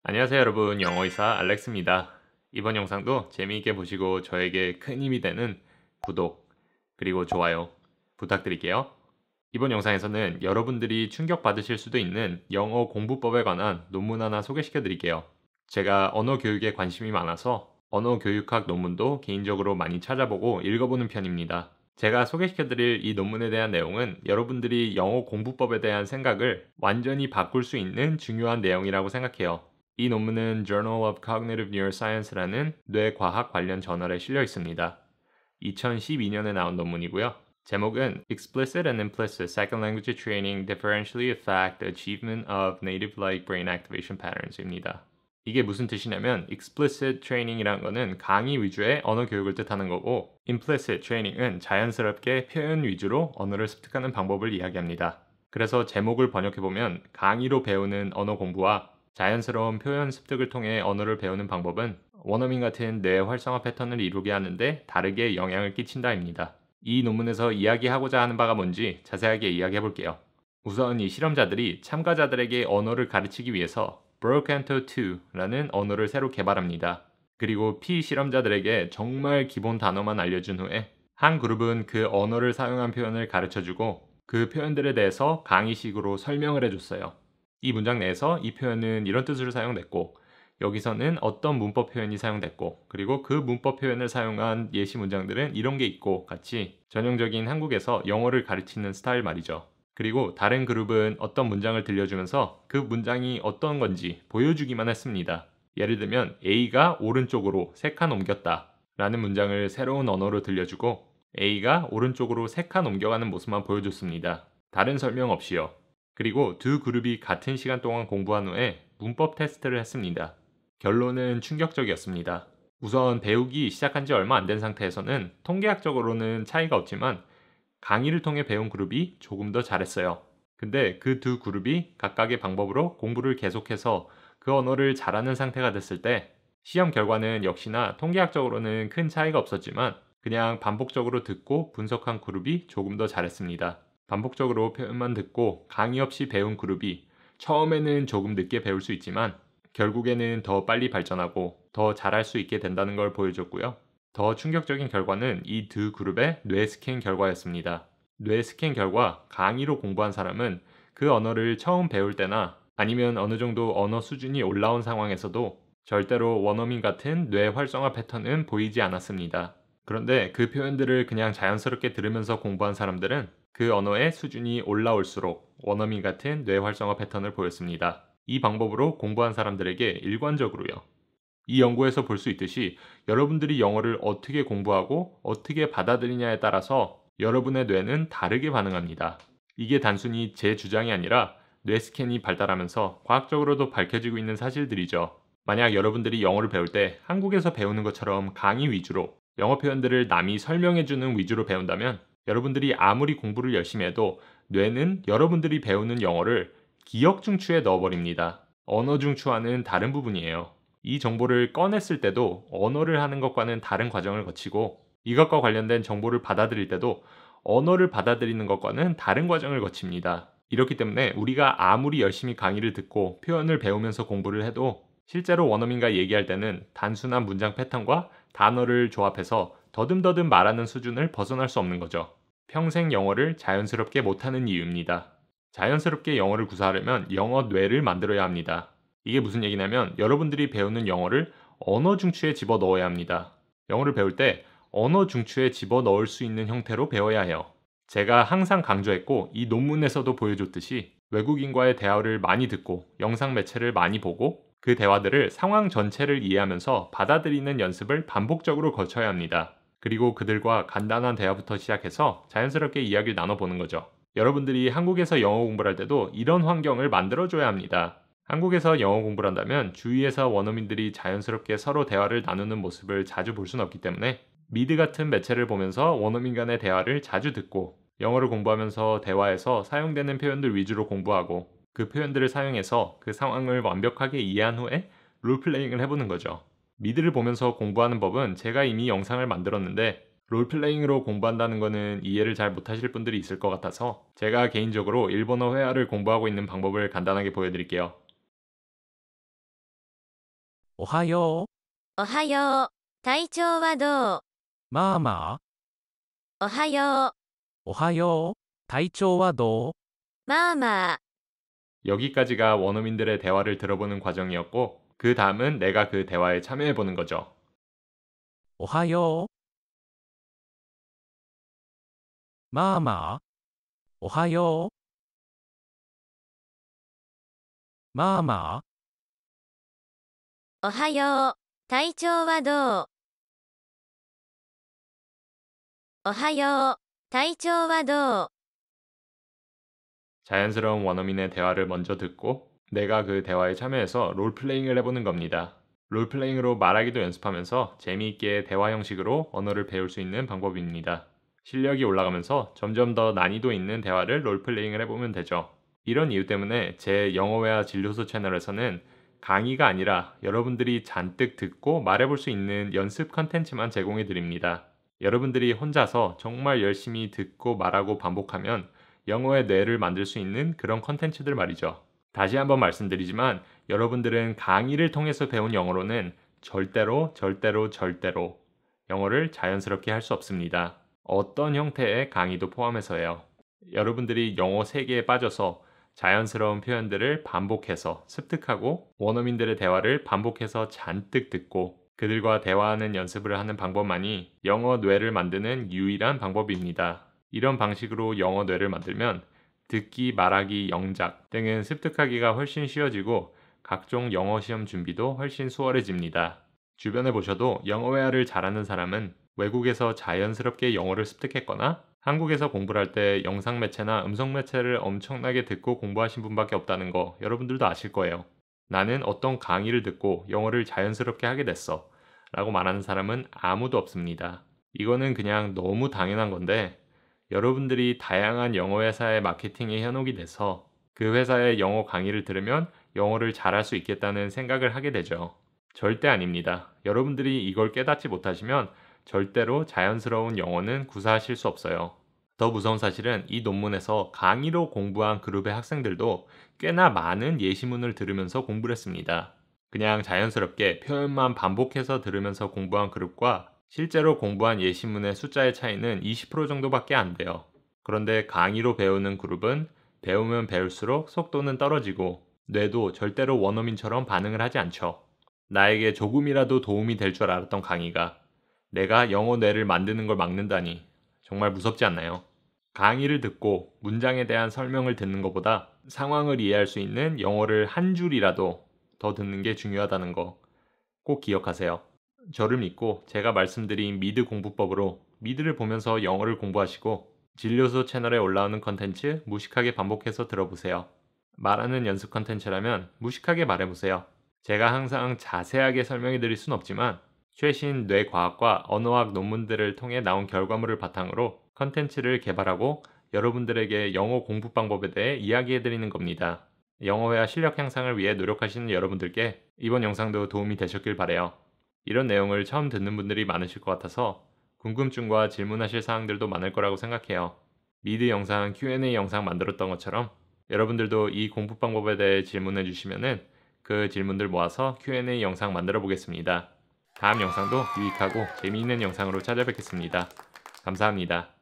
안녕하세요 여러분, 영어이사 알렉스입니다. 이번 영상도 재미있게 보시고 저에게 큰 힘이 되는 구독 그리고 좋아요 부탁드릴게요. 이번 영상에서는 여러분들이 충격받으실 수도 있는 영어 공부법에 관한 논문 하나 소개시켜 드릴게요. 제가 언어 교육에 관심이 많아서 언어 교육학 논문도 개인적으로 많이 찾아보고 읽어보는 편입니다. 제가 소개시켜 드릴 이 논문에 대한 내용은 여러분들이 영어 공부법에 대한 생각을 완전히 바꿀 수 있는 중요한 내용이라고 생각해요. 이 논문은 Journal of Cognitive Neuroscience라는 뇌과학 관련 저널에 실려 있습니다. 2012년에 나온 논문이고요. 제목은 Explicit and Implicit Second Language Training Differentially Affect the Achievement of Native-like Brain Activation Patterns입니다. 이게 무슨 뜻이냐면 explicit training이란 거는 강의 위주의 언어 교육을 뜻하는 거고 implicit training은 자연스럽게 표현 위주로 언어를 습득하는 방법을 이야기합니다. 그래서 제목을 번역해보면 강의로 배우는 언어 공부와 자연스러운 표현 습득을 통해 언어를 배우는 방법은 원어민 같은 뇌 활성화 패턴을 이루게 하는데 다르게 영향을 끼친다입니다. 이 논문에서 이야기하고자 하는 바가 뭔지 자세하게 이야기해 볼게요. 우선 이 실험자들이 참가자들에게 언어를 가르치기 위해서 Brocanto 2라는 언어를 새로 개발합니다. 그리고 피실험자들에게 정말 기본 단어만 알려준 후에 한 그룹은 그 언어를 사용한 표현을 가르쳐주고 그 표현들에 대해서 강의식으로 설명을 해줬어요. 이 문장 내에서 이 표현은 이런 뜻으로 사용됐고 여기서는 어떤 문법 표현이 사용됐고 그리고 그 문법 표현을 사용한 예시 문장들은 이런 게 있고 같이 전형적인 한국에서 영어를 가르치는 스타일 말이죠. 그리고 다른 그룹은 어떤 문장을 들려주면서 그 문장이 어떤 건지 보여주기만 했습니다. 예를 들면 A가 오른쪽으로 3칸 옮겼다 라는 문장을 새로운 언어로 들려주고 A가 오른쪽으로 3칸 옮겨가는 모습만 보여줬습니다. 다른 설명 없이요. 그리고 두 그룹이 같은 시간 동안 공부한 후에 문법 테스트를 했습니다. 결론은 충격적이었습니다. 우선 배우기 시작한 지 얼마 안 된 상태에서는 통계학적으로는 차이가 없지만 강의를 통해 배운 그룹이 조금 더 잘했어요. 근데 그 두 그룹이 각각의 방법으로 공부를 계속해서 그 언어를 잘하는 상태가 됐을 때 시험 결과는 역시나 통계학적으로는 큰 차이가 없었지만 그냥 반복적으로 듣고 분석한 그룹이 조금 더 잘했습니다. 반복적으로 표현만 듣고 강의 없이 배운 그룹이 처음에는 조금 늦게 배울 수 있지만 결국에는 더 빨리 발전하고 더 잘할 수 있게 된다는 걸 보여줬고요. 더 충격적인 결과는 이 두 그룹의 뇌 스캔 결과였습니다. 뇌 스캔 결과 강의로 공부한 사람은 그 언어를 처음 배울 때나 아니면 어느 정도 언어 수준이 올라온 상황에서도 절대로 원어민 같은 뇌 활성화 패턴은 보이지 않았습니다. 그런데 그 표현들을 그냥 자연스럽게 들으면서 공부한 사람들은 그 언어의 수준이 올라올수록 원어민 같은 뇌 활성화 패턴을 보였습니다. 이 방법으로 공부한 사람들에게 일관적으로요. 이 연구에서 볼 수 있듯이 여러분들이 영어를 어떻게 공부하고 어떻게 받아들이냐에 따라서 여러분의 뇌는 다르게 반응합니다. 이게 단순히 제 주장이 아니라 뇌 스캔이 발달하면서 과학적으로도 밝혀지고 있는 사실들이죠. 만약 여러분들이 영어를 배울 때 한국에서 배우는 것처럼 강의 위주로 영어 표현들을 남이 설명해주는 위주로 배운다면 여러분들이 아무리 공부를 열심히 해도 뇌는 여러분들이 배우는 영어를 기억 중추에 넣어버립니다. 언어 중추와는 다른 부분이에요. 이 정보를 꺼냈을 때도 언어를 하는 것과는 다른 과정을 거치고 이것과 관련된 정보를 받아들일 때도 언어를 받아들이는 것과는 다른 과정을 거칩니다. 이렇기 때문에 우리가 아무리 열심히 강의를 듣고 표현을 배우면서 공부를 해도 실제로 원어민과 얘기할 때는 단순한 문장 패턴과 단어를 조합해서 더듬더듬 말하는 수준을 벗어날 수 없는 거죠. 평생 영어를 자연스럽게 못하는 이유입니다. 자연스럽게 영어를 구사하려면 영어 뇌를 만들어야 합니다. 이게 무슨 얘기냐면 여러분들이 배우는 영어를 언어 중추에 집어 넣어야 합니다. 영어를 배울 때 언어 중추에 집어 넣을 수 있는 형태로 배워야 해요. 제가 항상 강조했고 이 논문에서도 보여줬듯이 외국인과의 대화를 많이 듣고 영상 매체를 많이 보고 그 대화들을 상황 전체를 이해하면서 받아들이는 연습을 반복적으로 거쳐야 합니다. 그리고 그들과 간단한 대화부터 시작해서 자연스럽게 이야기를 나눠보는 거죠. 여러분들이 한국에서 영어 공부를 할 때도 이런 환경을 만들어줘야 합니다. 한국에서 영어 공부를 한다면 주위에서 원어민들이 자연스럽게 서로 대화를 나누는 모습을 자주 볼 수는 없기 때문에 미드 같은 매체를 보면서 원어민 간의 대화를 자주 듣고 영어를 공부하면서 대화에서 사용되는 표현들 위주로 공부하고 그 표현들을 사용해서 그 상황을 완벽하게 이해한 후에 롤플레잉을 해보는 거죠. 미드를 보면서 공부하는 법은 제가 이미 영상을 만들었는데 롤플레잉으로 공부한다는 거는 이해를 잘 못하실 분들이 있을 것 같아서 제가 개인적으로 일본어 회화를 공부하고 있는 방법을 간단하게 보여드릴게요. おはよおはよう。体調はどう？う。まあまあ。おはよう。おはよう。体調はどう？まあまあ。 여기까지가 원어민들의 대화를 들어보는 과정이었고, 그 다음은 내가 그 대화에 참여해보는 거죠. おはよう。まあまあ。おはよう。まあまあ。おはよう。体調はどう？おはよう。体調はどう？ 자연스러운 원어민의 대화를 먼저 듣고 내가 그 대화에 참여해서 롤플레잉을 해보는 겁니다. 롤플레잉으로 말하기도 연습하면서 재미있게 대화 형식으로 언어를 배울 수 있는 방법입니다. 실력이 올라가면서 점점 더 난이도 있는 대화를 롤플레잉을 해보면 되죠. 이런 이유 때문에 제 영어회화 진료소 채널에서는 강의가 아니라 여러분들이 잔뜩 듣고 말해볼 수 있는 연습 컨텐츠만 제공해 드립니다. 여러분들이 혼자서 정말 열심히 듣고 말하고 반복하면 영어의 뇌를 만들 수 있는 그런 컨텐츠들 말이죠. 다시 한번 말씀드리지만 여러분들은 강의를 통해서 배운 영어로는 절대로 영어를 자연스럽게 할 수 없습니다. 어떤 형태의 강의도 포함해서요. 여러분들이 영어 세계에 빠져서 자연스러운 표현들을 반복해서 습득하고 원어민들의 대화를 반복해서 잔뜩 듣고 그들과 대화하는 연습을 하는 방법만이 영어 뇌를 만드는 유일한 방법입니다. 이런 방식으로 영어 뇌를 만들면 듣기, 말하기, 영작 등은 습득하기가 훨씬 쉬워지고 각종 영어 시험 준비도 훨씬 수월해집니다. 주변에 보셔도 영어 회화를 잘하는 사람은 외국에서 자연스럽게 영어를 습득했거나 한국에서 공부를 할 때 영상 매체나 음성 매체를 엄청나게 듣고 공부하신 분밖에 없다는 거 여러분들도 아실 거예요. 나는 어떤 강의를 듣고 영어를 자연스럽게 하게 됐어 라고 말하는 사람은 아무도 없습니다. 이거는 그냥 너무 당연한 건데 여러분들이 다양한 영어 회사의 마케팅에 현혹이 돼서 그 회사의 영어 강의를 들으면 영어를 잘할 수 있겠다는 생각을 하게 되죠. 절대 아닙니다. 여러분들이 이걸 깨닫지 못하시면 절대로 자연스러운 영어는 구사하실 수 없어요. 더 무서운 사실은 이 논문에서 강의로 공부한 그룹의 학생들도 꽤나 많은 예시문을 들으면서 공부를 했습니다. 그냥 자연스럽게 표현만 반복해서 들으면서 공부한 그룹과 실제로 공부한 예시문의 숫자의 차이는 20% 정도밖에 안 돼요. 그런데 강의로 배우는 그룹은 배우면 배울수록 속도는 떨어지고 뇌도 절대로 원어민처럼 반응을 하지 않죠. 나에게 조금이라도 도움이 될 줄 알았던 강의가 내가 영어 뇌를 만드는 걸 막는다니 정말 무섭지 않나요? 강의를 듣고 문장에 대한 설명을 듣는 것보다 상황을 이해할 수 있는 영어를 한 줄이라도 더 듣는 게 중요하다는 거 꼭 기억하세요. 저를 믿고 제가 말씀드린 미드 공부법으로 미드를 보면서 영어를 공부하시고 진료소 채널에 올라오는 컨텐츠 무식하게 반복해서 들어보세요. 말하는 연습 컨텐츠라면 무식하게 말해보세요. 제가 항상 자세하게 설명해 드릴 순 없지만 최신 뇌과학과 언어학 논문들을 통해 나온 결과물을 바탕으로 컨텐츠를 개발하고 여러분들에게 영어 공부 방법에 대해 이야기해 드리는 겁니다. 영어회화 실력 향상을 위해 노력하시는 여러분들께 이번 영상도 도움이 되셨길 바라요. 이런 내용을 처음 듣는 분들이 많으실 것 같아서 궁금증과 질문하실 사항들도 많을 거라고 생각해요. 미드 영상 Q&A 영상 만들었던 것처럼 여러분들도 이 공부 방법에 대해 질문해 주시면은 그 질문들 모아서 Q&A 영상 만들어 보겠습니다. 다음 영상도 유익하고 재미있는 영상으로 찾아뵙겠습니다. 감사합니다.